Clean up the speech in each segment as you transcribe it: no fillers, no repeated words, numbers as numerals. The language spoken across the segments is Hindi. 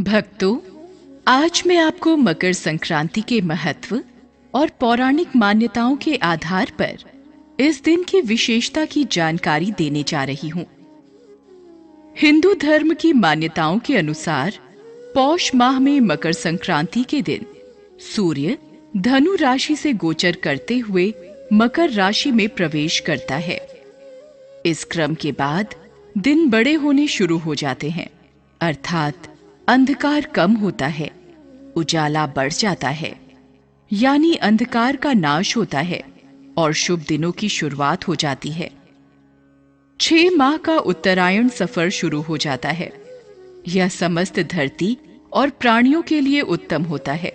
भक्तों, आज मैं आपको मकर संक्रांति के महत्व और पौराणिक मान्यताओं के आधार पर इस दिन की विशेषता की जानकारी देने जा रही हूँ। हिंदू धर्म की मान्यताओं के अनुसार पौष माह में मकर संक्रांति के दिन सूर्य धनु राशि से गोचर करते हुए मकर राशि में प्रवेश करता है। इस क्रम के बाद दिन बड़े होने शुरू हो जाते हैं, अर्थात अंधकार कम होता है, उजाला बढ़ जाता है, यानी अंधकार का नाश होता है और शुभ दिनों की शुरुआत हो जाती है। 6 माह का उत्तरायण सफर शुरू हो जाता है। यह समस्त धरती और प्राणियों के लिए उत्तम होता है।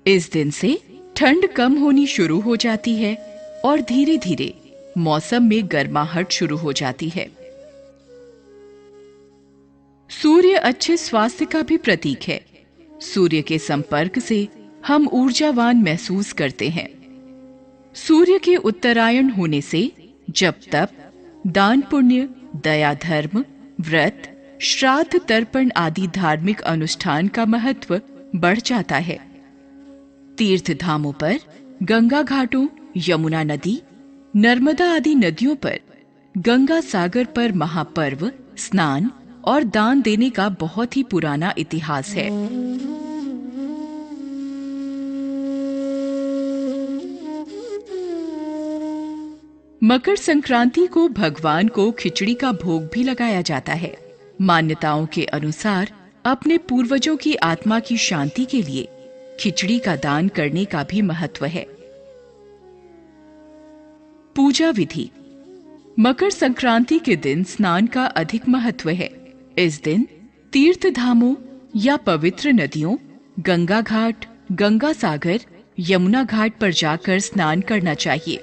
इस दिन से ठंड कम होनी शुरू हो जाती है और धीरे धीरे मौसम में गर्माहट शुरू हो जाती है। सूर्य अच्छे स्वास्थ्य का भी प्रतीक है। सूर्य के संपर्क से हम ऊर्जावान महसूस करते हैं। सूर्य के उत्तरायण होने से जप तप, दान पुण्य, दया धर्म, व्रत, श्राद्ध तर्पण आदि धार्मिक अनुष्ठान का महत्व बढ़ जाता है। तीर्थ धामों पर, गंगा घाटों, यमुना नदी, नर्मदा आदि नदियों पर, गंगा सागर पर महापर्व, स्नान और दान देने का बहुत ही पुराना इतिहास है। मकर संक्रांति को भगवान को खिचड़ी का भोग भी लगाया जाता है। मान्यताओं के अनुसार अपने पूर्वजों की आत्मा की शांति के लिए खिचड़ी का दान करने का भी महत्व है। पूजा विधि। मकर संक्रांति के दिन स्नान का अधिक महत्व है। इस दिन तीर्थ धामों या पवित्र नदियों, गंगा घाट, गंगा सागर, यमुना घाट पर जाकर स्नान करना चाहिए।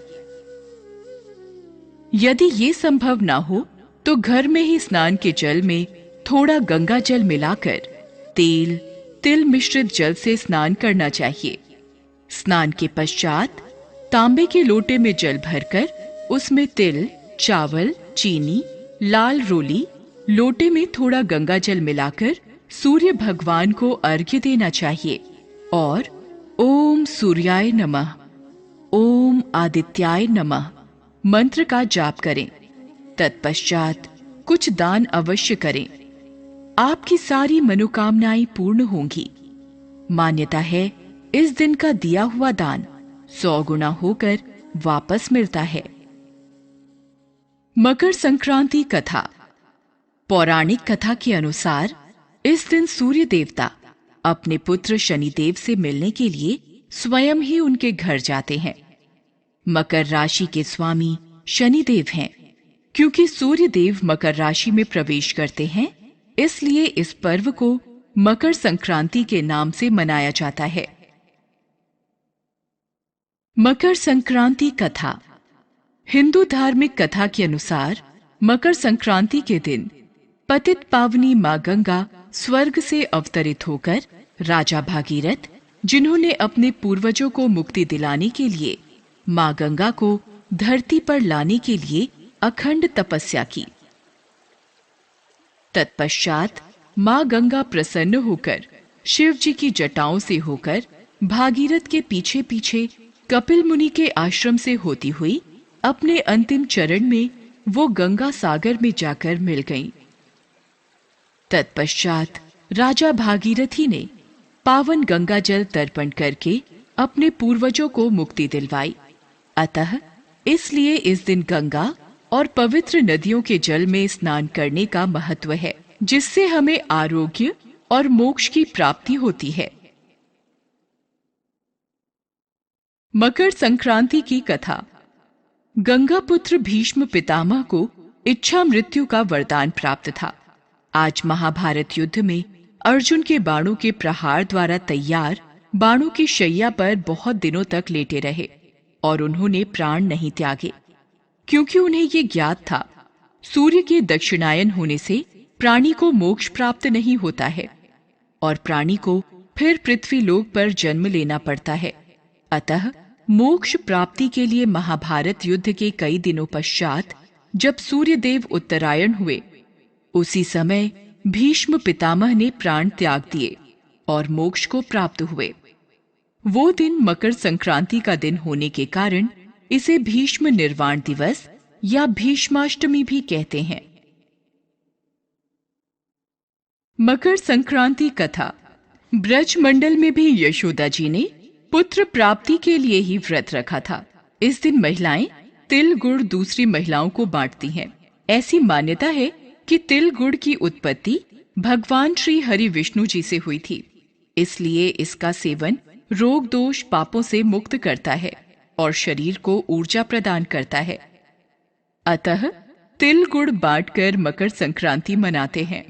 यदि ये संभव ना हो तो घर में ही स्नान के जल में थोड़ा गंगा जल मिलाकर तिल मिश्रित जल से स्नान करना चाहिए। स्नान के पश्चात तांबे के लोटे में जल भरकर उसमें तिल, चावल, चीनी, लाल रोली, लोटे में थोड़ा गंगा जल मिलाकर सूर्य भगवान को अर्घ्य देना चाहिए और ओम सूर्याय नमः, ओम आदित्याय नमः मंत्र का जाप करें। तत्पश्चात कुछ दान अवश्य करें। आपकी सारी मनोकामनाएं पूर्ण होंगी। मान्यता है इस दिन का दिया हुआ दान 100 गुना होकर वापस मिलता है। मकर संक्रांति कथा। पौराणिक कथा के अनुसार इस दिन सूर्य देवता अपने पुत्र शनिदेव से मिलने के लिए स्वयं ही उनके घर जाते हैं। मकर राशि के स्वामी शनिदेव हैं। क्योंकि सूर्य देव मकर राशि में प्रवेश करते हैं, इसलिए इस पर्व को मकर संक्रांति के नाम से मनाया जाता है। मकर संक्रांति कथा। हिंदू धार्मिक कथा के अनुसार मकर संक्रांति के दिन पतित पावनी मां गंगा स्वर्ग से अवतरित होकर राजा भागीरथ, जिन्होंने अपने पूर्वजों को मुक्ति दिलाने के लिए मां गंगा को धरती पर लाने के लिए अखंड तपस्या की। तत्पश्चात मां गंगा प्रसन्न होकर शिव जी की जटाओं से होकर भागीरथ के पीछे पीछे कपिल मुनि के आश्रम से होती हुई अपने अंतिम चरण में वो गंगा सागर में जाकर मिल गईं। तत्पश्चात राजा भागीरथी ने पावन गंगा जल तर्पण करके अपने पूर्वजों को मुक्ति दिलवाई। अतः इसलिए इस दिन गंगा और पवित्र नदियों के जल में स्नान करने का महत्व है, जिससे हमें आरोग्य और मोक्ष की प्राप्ति होती है। मकर संक्रांति की कथा। गंगा पुत्र भीष्म पितामह को इच्छा मृत्यु का वरदान प्राप्त था। आज महाभारत युद्ध में अर्जुन के बाणों के प्रहार द्वारा तैयार बाणों की शैया पर बहुत दिनों तक लेटे रहे और उन्होंने प्राण नहीं त्यागे, क्योंकि उन्हें ये ज्ञात था सूर्य के दक्षिणायन होने से प्राणी को मोक्ष प्राप्त नहीं होता है और प्राणी को फिर पृथ्वी लोक पर जन्म लेना पड़ता है। अतः मोक्ष प्राप्ति के लिए महाभारत युद्ध के कई दिनों पश्चात जब सूर्यदेव उत्तरायण हुए, उसी समय भीष्म पितामह ने प्राण त्याग दिए और मोक्ष को प्राप्त हुए। वो दिन मकर संक्रांति का दिन होने के कारण इसे भीष्म निर्वाण दिवस या भीष्माष्टमी भी कहते हैं। मकर संक्रांति कथा। ब्रज मंडल में भी यशोदा जी ने पुत्र प्राप्ति के लिए ही व्रत रखा था। इस दिन महिलाएं तिल गुड़ दूसरी महिलाओं को बांटती हैं। ऐसी मान्यता है कि तिल गुड़ की उत्पत्ति भगवान श्री हरि विष्णु जी से हुई थी, इसलिए इसका सेवन रोग दोष पापों से मुक्त करता है और शरीर को ऊर्जा प्रदान करता है। अतः तिल गुड़ बांटकर मकर संक्रांति मनाते हैं।